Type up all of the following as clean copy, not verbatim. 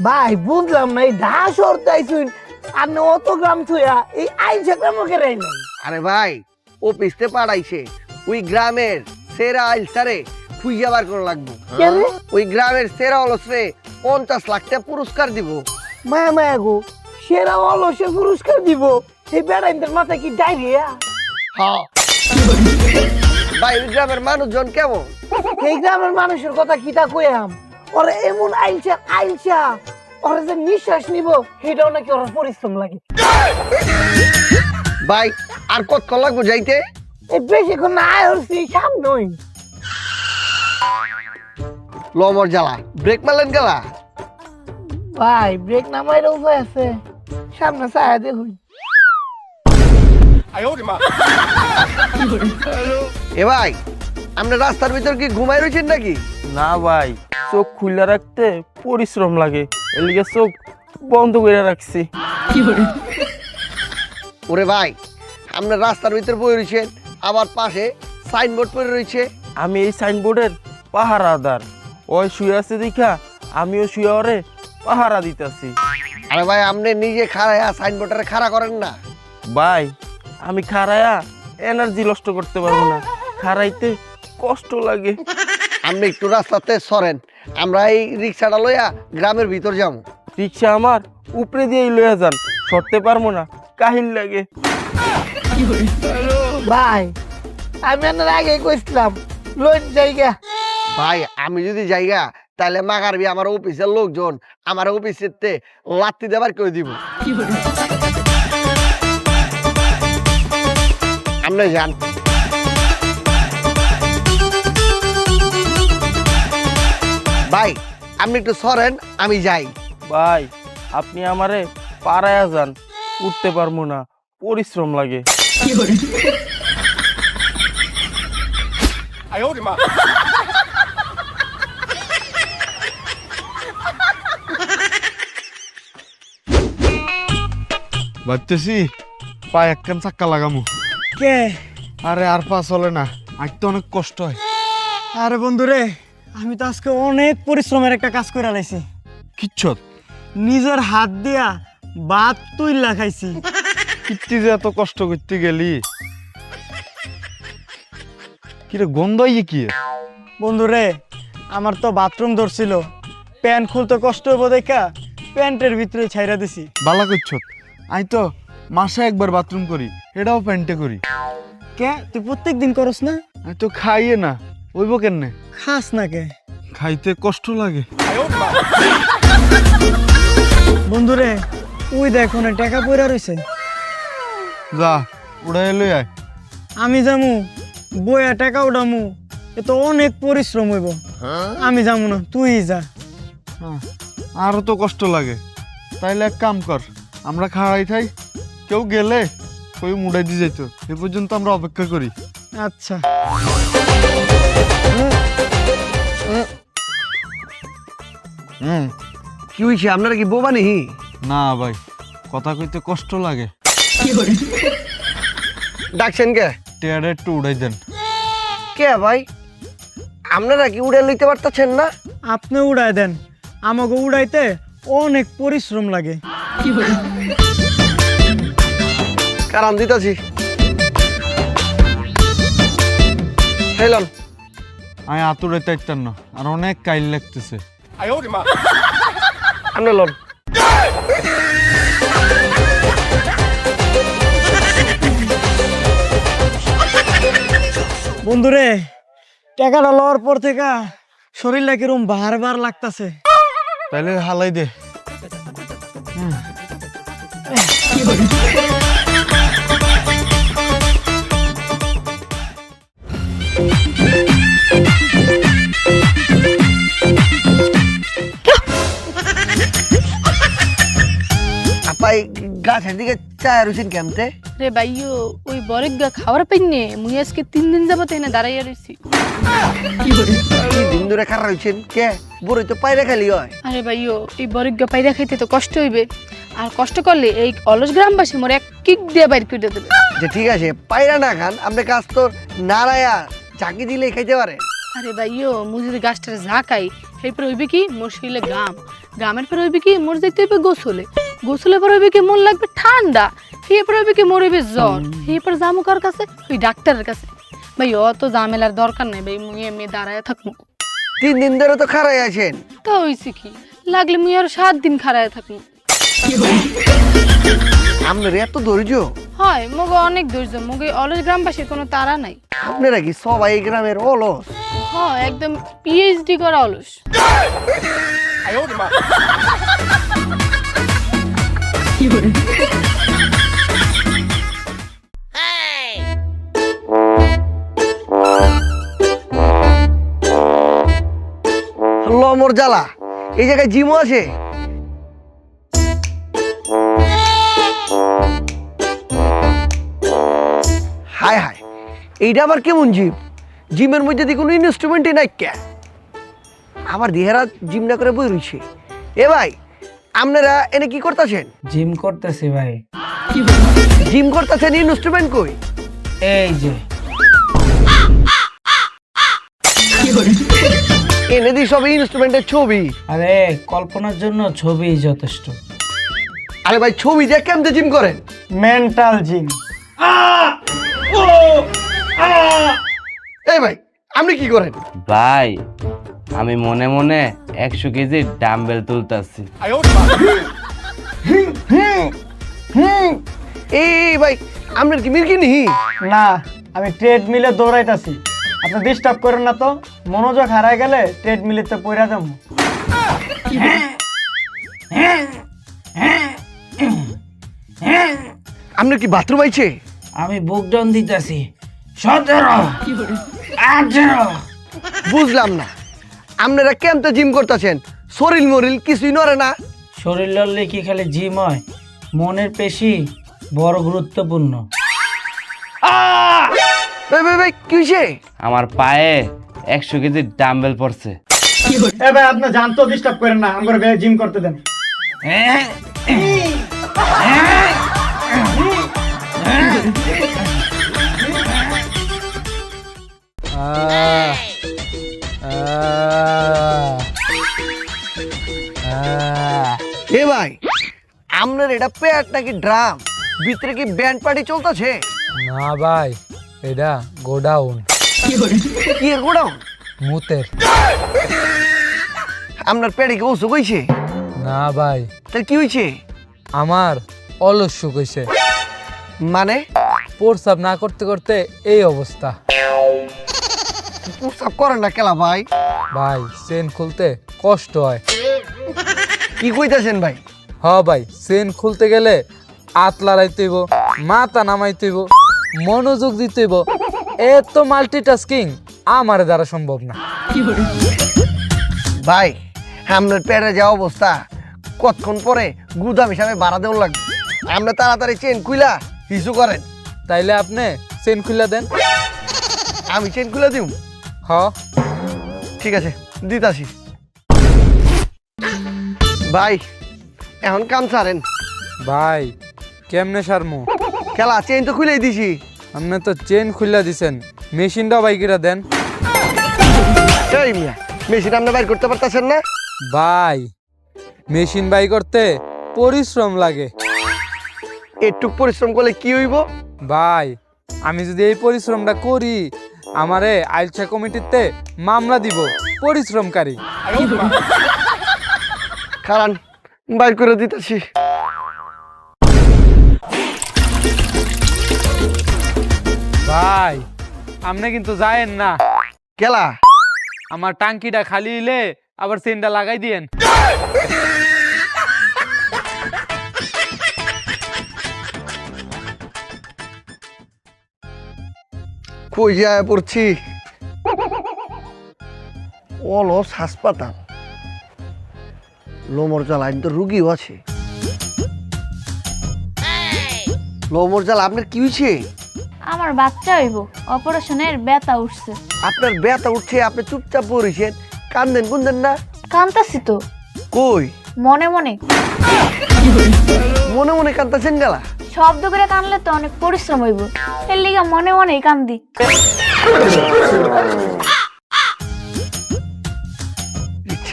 ভাই বুঝলাম না, এই ঢাস অর্থাইছুন আর না অত গ্রাম থুয়া এই আইছে গ্রামকে রাই নাই। আরে ভাই ও পিছতে পাড়াইছে ওই গ্রামের সেরা আইলসারে খুঁজে বার করে লাগবো। কে রে? ওই গ্রামের সেরা অলসরে 50 লাখ টাকা পুরস্কার দিব। মায়া মায়া গো, সেরা অলসে পুরস্কার দিব? এই বেড়াইনদের মাথায় কি ডায়রিয়া? হ্যাঁ ভাই ওই গ্রামের মানুষজন কেমন? এই গ্রামের মানুষের কথা কিতা কইয়াম, ওরা এমন আইলসা ওরা যে নিঃশ্বাস নিব সেটাও নাকি ওরা পরিশ্রম লাগে। ভাই আর কত লাগবো যাইতে? এই বেশিক্ষণ না আয় হচ্ছি সামনেই। লমর জ্বালা ব্রেক মারলেন গেলা? ভাই ব্রেক নামাইর উপায় আছে, সামনে ছায়া দেখুন। এ ভাই আমরা রাস্তার ভিতর কি ঘুমাই রয়েছেন নাকি? না ভাই, চোখ খুলে রাখতে পরিশ্রম লাগে, এলিগে চোখ বন্ধ করে রাখছি। ওরে ভাই আমরা রাস্তার ভিতর বয়ে রয়েছেন, আবার পাশে সাইনবোর্ড পড়ে রয়েছে। আমি এই সাইনবোর্ডের পাহারাদার, ওই শুয়ে আছে দেখা আমিও শুয়ে ওরে পাহারা দিতেছি। আরে ভাই আপনি নিজে খাড়ায়া সাইনবোর্ডে খাড়া করেন না। ভাই আমি খাড়ায়া এনার্জি নষ্ট করতে পারবো না, খাড়াইতে কষ্ট লাগে। আপনি একটু রাস্তাতে সরেন, আমরা এই রিক্সাটা লইয়া গ্রামের ভিতর যাবো। রিক্সা আমার উপরে দিয়ে লইয়া যান, সরতে পারবো না, কাহিল লাগে। ভাই আমি আপনার আগে কইছিলাম লোন জায়গা। ভাই আমি যদি যাইগা তাহলে মাগারবি আমার অফিসের লোকজন আমার অফিসের লাত্তি দেবার করে দিব। আপনি যান। ভাই আপনি একটু সরেন, আমি যাই। ভাই আপনি আমারে পাড়ায়া যান, উঠতে পারবো না, পরিশ্রম লাগে। ভাবতেছি পায়ে একখান চাক্কা লাগামু। কে? আরে আর পা চলে না, আজ তো অনেক কষ্ট হয়। আরে বন্ধুরে, আমি তো আজকে অনেক পরিশ্রমের একটা কাজ করে লাইছি। কিচ্ছত নিজের হাত দিয়া ভাত তুইলা খাইছি। কিত্তি যে এত কষ্ট করতে গেলি, কিরে গন্ধ ইয়ে কি? বন্ধুরে, আমার তো বাথরুম ধরছিল, প্যান্ট খুলতে কষ্ট হবো দেখা প্যান্টের ভিতরে ছাইরা দিছি। বালা করছত, আই তো মাসে একবার বাথরুম করি, এটাও প্যান্টে করি। কে তুই প্রত্যেক দিন করস না? আই তো খাইয়ে না, ওইব কেনে? খাস না কে? খাইতে কষ্ট লাগে। বন্ধুরে ওই দেখো না টাকা পয়রা রইছে। যা উড়াই লই আয়। আমি যামু বইয়া টাকা উঠামু, এ তো অনেক পরিশ্রম হইব। আমি যামু না, তুই যা। হ্যাঁ, আরো তো কষ্ট লাগে। তাইলে এক কাম কর, আমরা খাড়াই থাই, কেউ গেলে কই মুড়াই দিয়ে যাইতো, এ পর্যন্ত আমরা অপেক্ষা করি। আচ্ছা। কি হয়েছে, আপনারা কি বোবা নেহি? না ভাই, কথা কইতে কষ্ট লাগে। ডাকছেন কে? টেয়ারে একটু উড়াই দেন। কে ভাই আপনারা কি উড়ে লইতে পারতেছেন না? আপনি উড়াই দেন, আমাকে উড়াইতে অনেক পরিশ্রম লাগে। কারণ দিতেছি। হেলন আমি আতুরে তাইতাম না, আর অনেক কাইল লাগতেছে। আপনি লন। বন্ধুরে, টাকাটা লওয়ার পর থেকে শরীরটা কিরম বারবার লাগতাছে। তাইলে হালাই দে। আপাই গাছের দিকে চায় রয়েছেন কেমতে? রে ভাইও ওই বরেগা খাওয়ার পাইনে মুই আজকে 3 দিন যাবত এখানে দাঁড়াইয়া রইছি। কি দিন ধরে খারাপ রয়েছেন কে? বড়ই তো পায়রা খালি হয়। আরে ভাইও এই বরেগা পাইরা খাইতে তো কষ্ট হইবে, আর কষ্ট করলে এই অলস গ্রামবাসী মোর এক কিক দিয়ে বাইর করে দেবে। যে ঠিক আছে পায়রা না খান, আপনি গাছ তো নাড়ায়া ঝাঁকি দিলে খাইতে পারে। আরে ভাইও মুই যদি গাছটারে ঝাঁকাই এরপর হইবে কি মোর শরীরে গামের পর হইবে কি মোর যাইতে হইবে গোসলের পর হইবে কি মোর লাগবে ঠান্ডা, এরপর হইবে কি মোর হইবে জ্বর, এরপর যামু কার কাছে? ওই ডাক্তারের কাছে। ভাই অত ঝামেলার দরকার নেই ভাই, মুই এমনি দাঁড়ায় থাকবো। 3 দিন ধরে তো খাড়াই আছেন। তা হইছে কি, লাগলে মুই আর 7 দিন খাড়ায় থাকবো। আপনার এত ধৈর্য? হয় মগে অনেক ধৈর্য, মগে অলস গ্রামবাসীর কোনো তারা নাই। আপনারা কি সবাই এই গ্রামের অলস? হ্যাঁ একদম পিএইচডি করা অলস। লমর জ্বালা, এই জায়গায় জিমও আছে? হায় হায়, এইটা আবার কেমন জিম? জিমের মধ্যে দিয়ে কোনো ইনস্ট্রুমেন্টই নাই কে? আবার দিহেরা জিম না করে বই রইছে। এ ভাই, আপনারা এনে কি করতেছেন? জিম করতেছি ভাই। জিম করতেছেন, ইনস্ট্রুমেন্ট কই? এই যে এনে দি সব ইনস্ট্রুমেন্টের ছবি। আরে কল্পনার জন্য ছবি যথেষ্ট। আরে ভাই, ছবি দিয়ে কেমতে জিম করেন? Mental gym. এই ভাই, আপনি কি করেন? ভাই আমি মনে মনে 100 কেজি ডাম্বেল তুলতাছি। এই ভাই, আপনার কি মির্কি নি? না, আমি ট্রেডমিলে দৌড়াইতাছি। আপনি ডিস্টার্ব করেন না তো, মনোযোগ হারায় গেলে ট্রেডমিলেতে পড়া যাবো। আপনার কি বাথরুম আইছে? আমি বুক ডাউন দিতেছি। 17, 18। বুঝলাম না, আপনারা কেমতে জিম করতেছেন? শরীর মরিল কিছুই নড়ে না? শরীর লড়লে কি খালি জিম হয়? মনের পেশি বড় গুরুত্বপূর্ণ। ভাই ভাই ভাই, কি হয়েছে? আমার পায়ে 100 কেজি ডাম্বেল পড়ছে। এ ভাই, আপনি জানতো ডিস্টার্ব করেন না, আমার ভাই জিম করতে দেন। এ ভাই, আপনার এটা পেট নাকি ড্রাম? ভিতরে কি ব্যান্ড পার্টি চলতেছে? না ভাই, এটা গোডাউন, কি এর গোডাউন? মুতের। আপনার পেটে কি অসুখ হয়েছে? না ভাই, তাহলে কি হয়েছে? আমার অলস হইছে, মানে প্রস্রাব না করতে করতে এই অবস্থা। প্রস্রাব করেন না কেলা ভাই? ভাই চেন খুলতে কষ্ট হয়। কি কইতাছেন ভাই? হ ভাই, চেন খুলতে গেলে হাত লড়াইতে হইব, মাথা নামাইতে হইব, মনোযোগ দিতে হইব। এত মাল্টিটাস্কিং আমার দ্বারা সম্ভব না। ভাই, আপনার পেটে যা অবস্থা, কতক্ষণ পরে গুদাম হিসাবে ভাড়া দেওয়া লাগবে। আপনি তাড়াতাড়ি চেন খুইলা কিছু করেন। তাইলে আপনি চেন খুলে দেন। আমি চেন খুলে দিব? হ, ঠিক আছে, দিতাছি। ভাই, এখন কাম ছাড়েন। ভাই কেমনে সারমু? খেলা চেন তো খুলেই দিছি। আপনি তো চেন খুলে দিছেন, মেশিনটাও বাইকেরা দেন। এই মিয়া, মেশিন আপনি বাইর করতে পারতেছেন না? ভাই মেশিন বাই করতে পরিশ্রম লাগে। একটু পরিশ্রম করলে কি হইব? ভাই আমি যদি এই পরিশ্রমটা করি, আমারে আইলছা কমিটিতে মামলা দিব পরিশ্রমকারী। কারণ বাইর করে দিতেছি। ভাই আপনি কিন্তু যায়েন না। খেলা আমার টাঙ্কিটা খালি হইলে আবার চেনটা লাগাই দিয়েন। কই যায় পড়ছি? অলস হাসপাতাল, লোমর জ্বালা, আইন তো রুগীও আছে। লোমর জ্বালা, আপনার কি হয়েছে? আমার বাচ্চা হইব, অপারেশনের ব্যথা উঠছে। আপনার ব্যথা উঠছে, আপনি চুপচাপ পড়েছেন, কান্দেন কুন্দেন না? কান্তাছি তো কই মনে মনে। মনে মনে কান্দাছেন গেলা? শব্দ করে কানলে তো অনেক পরিশ্রম হইব, এর লিগা মনে মনেই কান্দি।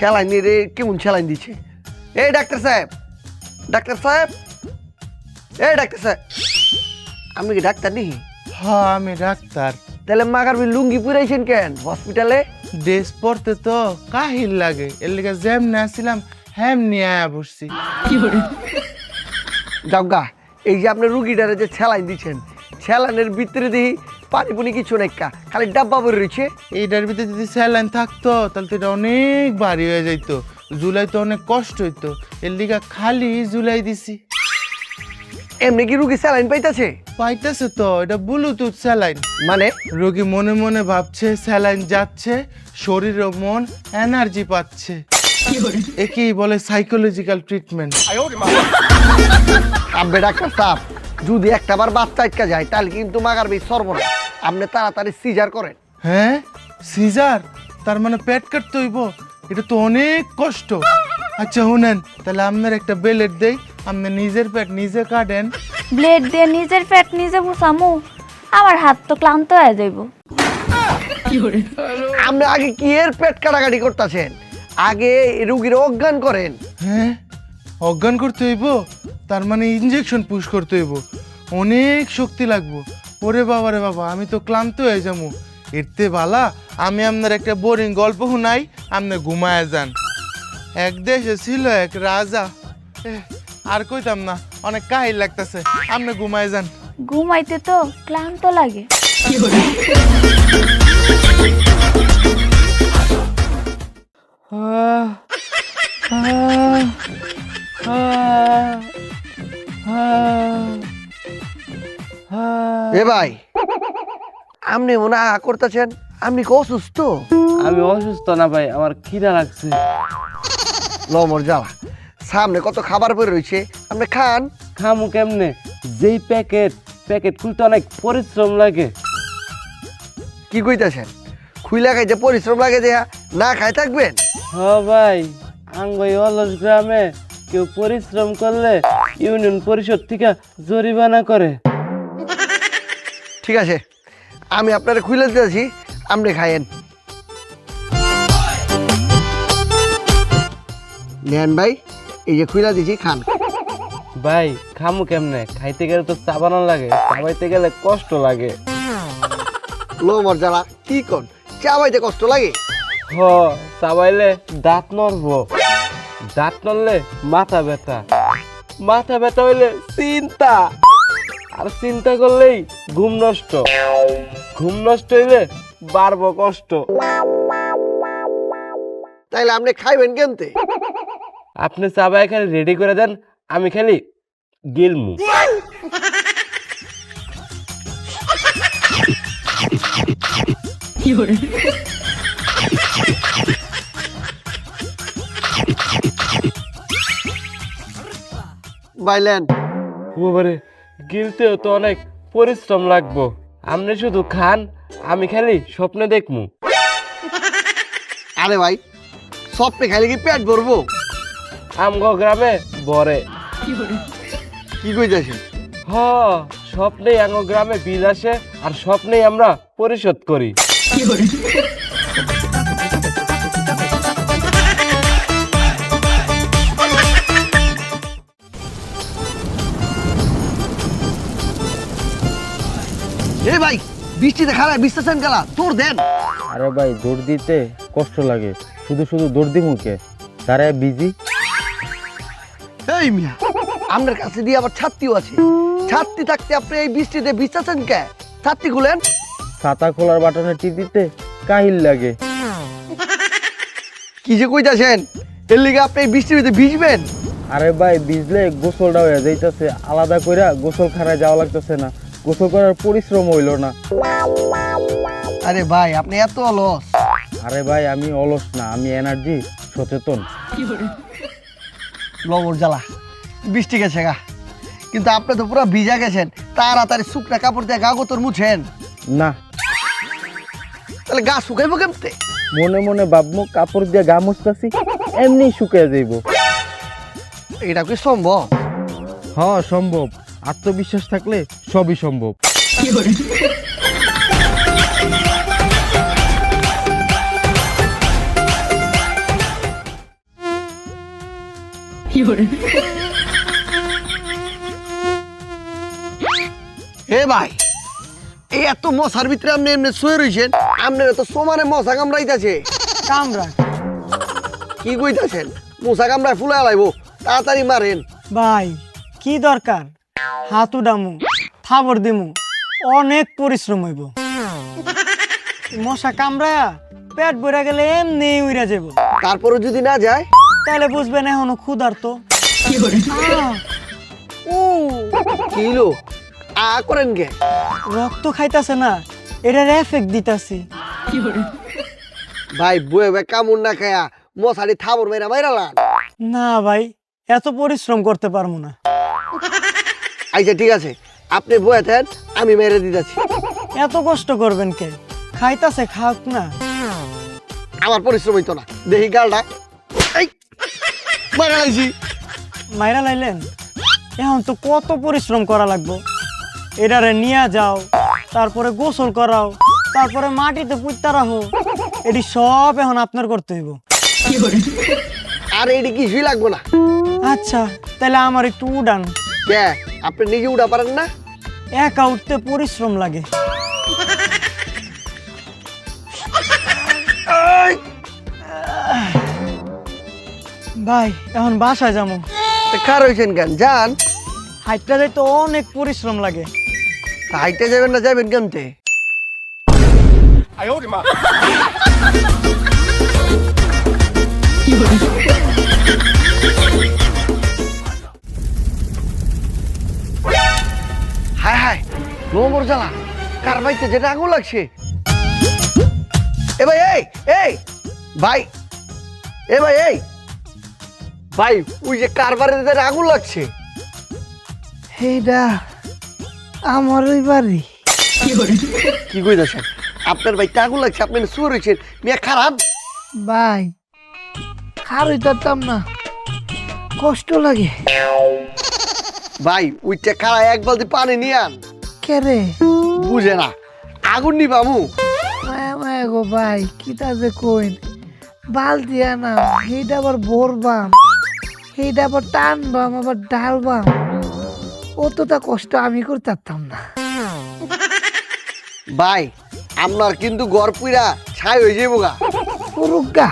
স্যালাইন রে কেমন স্যালাইন দিচ্ছে। এই ডাক্তার সাহেব, ডাক্তার সাহেব, এই ডাক্তার সাহেব, আপনি কি ডাক্তার নি? হ্যাঁ আমি ডাক্তার। তাহলে মাগার লুঙ্গি পুরাইছেন কেন হসপিটালে? ড্রেস পরতে তো কাহিল লাগে, এর লিগে যেমনি আসছিলাম হেমনি আয়া বসছি। যাওগা, এই যে আপনি রুগীটারে যে স্যালাইন দিচ্ছেন, স্যালাইনের ভিতরে দেখি পানি পুনি কিছু নাই, খালি ডাব্বা ভরে রয়েছে। এইটার ভিতরে যদি স্যালাইন থাকতো তাহলে তো এটা অনেক ভারী হয়ে যাইতো, জুলাই তো অনেক কষ্ট হইতো, এর লিগা খালি জুলাই দিছি। এমনি কি রুগী স্যালাইন পাইতেছে? পাইতেছে তো, এটা ব্লুটুথ স্যালাইন। মানে রোগী মনে মনে ভাবছে স্যালাইন যাচ্ছে, শরীর ও মন এনার্জি পাচ্ছে। একেই বলে সাইকোলজিক্যাল ট্রিটমেন্ট। আব্বে ডাক্তার সাহেব, যদি একটা বার বাচ্চা আটকা যায় তাহলে কিন্তু মাগার বেশ সর্বনাশ। আপনি তাড়াতাড়ি সিজার করেন। হ্যাঁ সিজার, তার মানে পেট কাটতে হইব? এটা তো অনেক কষ্ট। আচ্ছা শুনেন, তাহলে আপনার একটা ব্লেড দেই, আপনি নিজের পেট নিজে কাটেন। ব্লেড দিয়ে নিজের পেট নিজে বুঝামু? আমার হাত তো ক্লান্ত হয়ে যাইব। আপনি আগে কি এর পেট কাটাকাটি করতেছেন? আগে রুগীর অজ্ঞান করেন। হ্যাঁ অজ্ঞান করতে হইব, তার মানে ইনজেকশন পুশ করতে হইব, অনেক শক্তি লাগবো। ওরে বাবা রে বাবা, আমি তো ক্লান্ত হয়ে যাবো। এরতে বালা আমি আপনার একটা বোরিং গল্প শুনাই, আপনি ঘুমায় যান। এক দেশে ছিল এক রাজা। আর কইতাম না, অনেক কাহিল লাগতেছে, আপনি ঘুমায় যান। ঘুমাইতে তো ক্লান্ত লাগে। এ ভাই, আপনি মনে করতেছেন আপনি কি অসুস্থ? আমি অসুস্থ না ভাই, আমার খিদা লাগছে। লমর জ্বালা, সামনে কত খাবার পরে রয়েছে, আপনি খান। খামু কেমনে? যেই প্যাকেট খুলতে অনেক পরিশ্রম লাগে। কি কইতাছেন? খুইলা খাইতে পরিশ্রম লাগে যে না খাই থাকবেন? হ ভাই, আঙ্গই অলস গ্রামে কেউ পরিশ্রম করলে ইউনিয়ন পরিষদ থেকে জরিমানা করে। ঠিক আছে, আমি আপনারা খুলে দিতেছি, আপনি খাইয়েন। নেন ভাই, এই যে খুইলা দিছি, খান। ভাই খামু কেমনে? খাইতে গেলে তো চাবানো লাগে, চাবাইতে গেলে কষ্ট লাগে। লমর জ্বালা, কি কর, চাবাইতে কষ্ট লাগে? হ, চাবাইলে দাঁত নড়বো, দাঁত নড়লে মাথা ব্যথা, মাথা ব্যথা হইলে চিন্তা, আর চিন্তা করলেই ঘুম নষ্ট, ঘুম নষ্ট হইলে বাড়বো কষ্ট। তাইলে আপনি খাইবেন কেমতে? আপনি চাবাই খালি রেডি করে দেন, আমি খালি গিলমু। বাইলেন বাবারে, গিলতেও তো অনেক পরিশ্রম লাগবো। আপনি শুধু খান, আমি খালি স্বপ্নে দেখমু। আরে ভাই, স্বপ্নে খাইলে কি পেট ভরবো? আমগো গ্রামে বরে। কি কইতাছেন? হ, স্বপ্নেই আমগো গ্রামে বিল আসে, আর স্বপ্নেই আমরা পরিশোধ করি। এ ভাই, বৃষ্টিতে খারাপ বিশ্লেষণ গেলা, তোর দেন। আরে ভাই, দৌড় দিতে কষ্ট লাগে, শুধু শুধু দৌড় দি মুখে দাঁড়ায় বিজি। এই মিয়া, আপনার কাছে দিয়ে আবার ছাত্রীও আছে, ছাত্রী থাকতে আপনি এই বৃষ্টিতে ভিজতেছেন কে? ছাত্রী খুলেন। ছাতা খোলার বাটনে টিপ দিতে কাহিল লাগে। কি যে কইতাছেন? এর লিগে আপনি এই বৃষ্টির ভিতরে ভিজবেন? আরে ভাই, ভিজলে গোসলটা হয়ে যাইতেছে, আলাদা কইরা গোসলখানায় যাওয়া লাগতেছে না, গোসল করার পরিশ্রম হইল না। আরে ভাই, আপনি এত অলস। আরে ভাই, আমি অলস না, আমি এনার্জি সচেতন। লবর জ্বালা, বৃষ্টি গেছে গা, কিন্তু আপনি তো পুরো ভিজা গেছেন, তাড়াতাড়ি শুকনা কাপড় দিয়ে গা গোতর মুছেন না, তাহলে গা শুকাইবো কেমতে? মনে মনে ভাবমু কাপড় দিয়ে গা মুছতাছি, এমনি শুকিয়ে যাইব। এটা কি সম্ভব? হ্যাঁ সম্ভব, আত্মবিশ্বাস থাকলে সবই সম্ভব। হে ভাই, এই এত মশার ভিতরে আপনি এমনি শুয়ে রয়েছেন, আপনার তো সমানে মশা কামড়াইতেছে। কামরা কি কইতাছেন? মশা কামড়ায় ফুলে আলাইবো, তাড়াতাড়ি মারেন। ভাই কি দরকার, হাতু ডামু থাবর দিমু, অনেক পরিশ্রম হইব। মশা কামড়ায়া পেট ভরা গেলে এমনি উইরা যাব। তারপরে যদি না যায়, তাহলে বুঝবেন এখনো ক্ষুধার্ত। কি হলো? আ করেন কে? রক্ত খাইতাছে না, এটার এফেক্ট দিতাছি। ভাই বয়ে ভাই কামড় না খায়া মশারি থাবর মেরা মাইরালান। না ভাই, এত পরিশ্রম করতে পারবো না। আচ্ছা ঠিক আছে, আপনি বয়ে থাকেন, আমি মেরে দিতেছি। এত কষ্ট করবেন কে? খাইতাছে খাক না। আমার পরিশ্রম হইতো না, দেখি গালটা। এই মারা লাইছি। মাইরা লাইলেন? এখন তো কত পরিশ্রম করা লাগবো। এটারে নিয়ে যাও, তারপরে গোসল করাও, তারপরে মাটিতে পুঁততে রাখো। এটি সব এখন আপনার করতে হইব। আর এটি কিছুই লাগবো না। আচ্ছা তাহলে আমার একটু উড়ান। কে আপনি নিজে উঠা পারেন না? একা উঠতে পরিশ্রম লাগে। ভাই এখন বাসায় যাবো। কার হয়েছেন কেন? যান। হাইটটা যাইতে অনেক পরিশ্রম লাগে। হাইটে যাবেন না, যাবেন কেমতে? হায় হায়, নোংর জ্বালা, কার বাইতে যেটা আগুন লাগছে। এ ভাই, এই ভাই, এ ভাই, ভাই ওই যে কারবারে যেটা আগুন লাগছে। এইটা আমার ওই বাড়ি। কি কইতাছেন? আপনার ভাই আগুন লাগছে, আপনি শুয়ে রয়েছেন, মিয়া খারাপ। ভাই খারই তারতাম না, কষ্ট লাগে। ভাই ওইটা খারা এক বালতি পানি নিয়ে আন। কে রে? বুঝে না, আগুন নি বামু। মায়া মায়া গো ভাই, কিতা যে কইন। বালতি আনাম, সেইটা আবার ভরবাম, সেইটা আবার টানবাম, আবার ডালবাম। অতটা কষ্ট আমি করতে পারতাম না। ভাই আপনার কিন্তু ঘর পুরা ছাই হয়ে যাবো গা। পুরুগা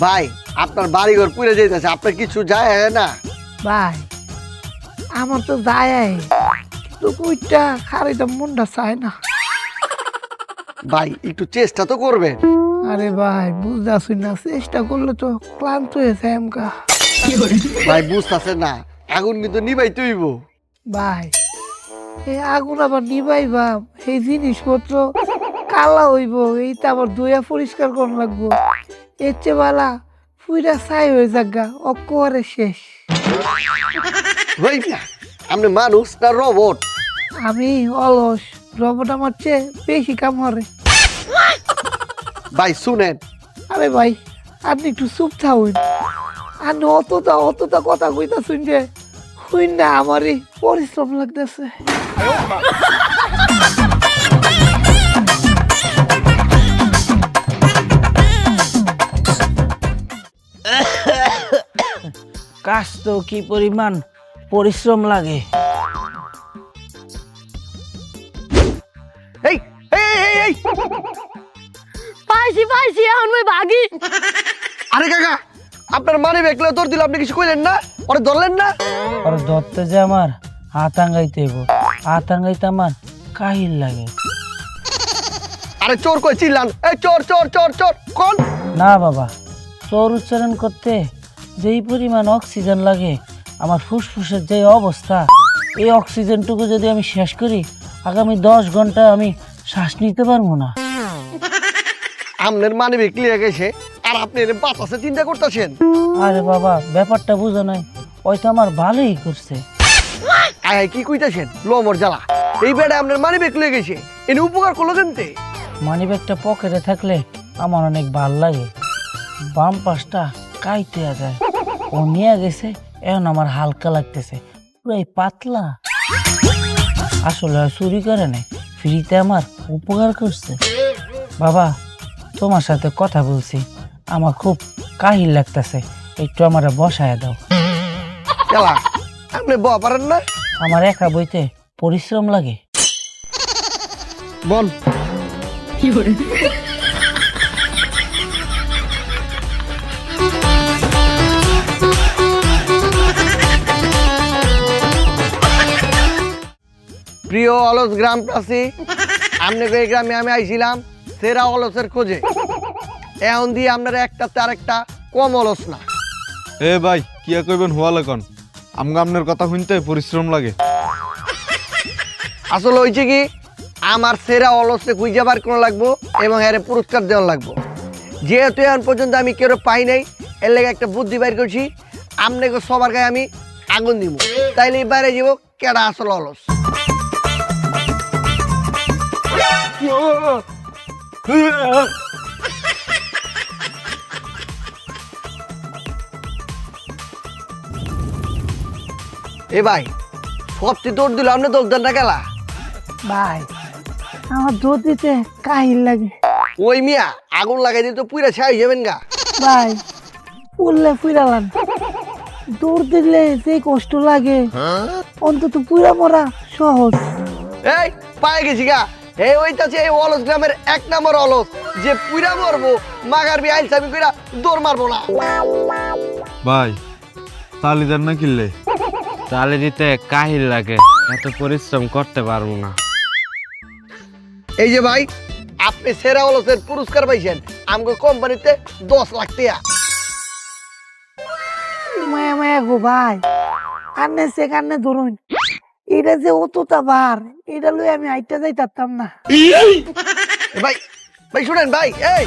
ভাই আপনার বাড়ি ঘর পুরে যাইতেছে, আপনার কিছু যায় না। ভাই আমার তো যায়, কিন্তু ওইটা খারিটা মনটা চায় না। ভাই একটু চেষ্টা তো করবেন। আরে ভাই বুঝতেছি না, চেষ্টা করলে তো ক্লান্ত হয়েছে আমকা। ভাই বুঝতেছে না, আগুন কিন্তু নিবাইতে হইব। ভাই এই আগুন আবার নিবাইবা, এই জিনিসপত্র কালা হইব, এইটা আবার ধুয়া পরিষ্কার করা লাগবো। এর চেয়ে বালা পুরা ছাই হয়ে যাগা, অক্করে শেষ। ভাই না, আপনি মানুষ না রোবট? আমি অলস, রবট আমার চেয়ে বেশি কাম করে। ভাই শুনেন। আরে ভাই আপনি একটু চুপ থাকুন, আপনি অতটা কথা কইতাছুন যে হইন না, আমারই পরিশ্রম লাগতেছে। কাজ তো কি পরিমাণ পরিশ্রম লাগে। এই এই এই, এই পাইছি পাইছি, এখন ওই ভাগি। আরে কাকা, আপনার মানে বেকলে তোর দিল, আপনি কিছু কইলেন না, ওরে ধরলেন না? আর ধরতে যে আমার হাত আঙ্গাইতে হইব, হাত আঙ্গাইতে আমার কাহিল লাগে। আরে চোর কই চিল্লান? এই চোর চোর চোর চোর কোন? না বাবা, চোর উচ্চারণ করতে যেই পরিমাণ অক্সিজেন লাগে, আমার ফুসফুসের যে অবস্থা, এই অক্সিজেনটুকু যদি আমি শেষ করি, আগামী 10 ঘন্টা আমি শ্বাস নিতে পারবো না। আপনার মানে বেকলি গেছে, আর আপনি এর বাতাসে চিন্তা করতেছেন। আরে বাবা, ব্যাপারটা বুঝো নাই, ওইটা আমার ভালোই করছে। আয় কি কইতাছেন? লোমর জ্বালা, এই বেড়া আপনার মানে বেকলে গেছে, এনে উপকার করলো কেমতে? মানিব্যাগটা পকেটে থাকলে আমার অনেক ভাল লাগে, বাম পাশটা কাইতে যায়। ও নিয়ে গেছে, এখন আমার হালকা লাগতেছে, পুরাই পাতলা। আসলে চুরি করে নাই, ফ্রিতে আমার উপকার করছে। বাবা তোমার সাথে কথা বলছি, আমার খুব কাহিল লাগতেছে, একটু আমারে বসায় দাও। কেলা আপনি বয়া পারেন না? আমার একা বইতে পরিশ্রম লাগে। বল। প্রিয় অলস গ্রামবাসী, আপনাকে এই গ্রামে আমি আইছিলাম সেরা অলসের খোঁজে। এখন দিয়ে আপনারা একটা তার একটা কম অলস না। এ ভাই কি আর কইবেন হওয়ালে কন, আমগো আপনার কথা শুনতে পরিশ্রম লাগে। আসলে হয়েছে কি, আমার সেরা অলসে খুঁজে বার করা লাগবো এবং এর পুরস্কার দেওয়া লাগবো। যেহেতু এখন পর্যন্ত আমি কেউ পাই নাই, এর লেগে একটা বুদ্ধি বাইর করছি। আপনাকে সবার গায়ে আমি আগুন দিব, তাইলে বাইরে যাব কেডা আসল অলস। এ ভাই সবচেয়ে দৌড় দিল, আপনি দৌড় দেন না গেলা? ভাই আমার দৌড় দিতে কাহিল লাগে। ওই মিয়া আগুন লাগাই দিল তো পুরা ছাই যাবেন গা। ভাই পুরলে পুরালাম, দৌড় দিলে যে কষ্ট লাগে অন্তত পুরা মরা সহজ। এই পায়ে গেছি গা। এই ওইটাছে এই অলস গ্রামের 1 নম্বর অলস, যে পুরা মরবো মাগার বি আইল সাবি কইরা দৌড় মারবো না। ভাই তালি দেন না কিনলে? তালে দিতে কাহিল লাগে, এত পরিশ্রম করতে পারবো না। এই যে ভাই আপনি সেরা অলসের পুরস্কার পাইছেন আমগো কোম্পানিতে 10 লাখ টাকা। মায়া মায়া গো ভাই, কান্নে সে কান্নে ধরুন, এটা যে অতটা বার, এটা লই আমি আইটা যাইতাম না। ভাই ভাই শুনেন ভাই, এই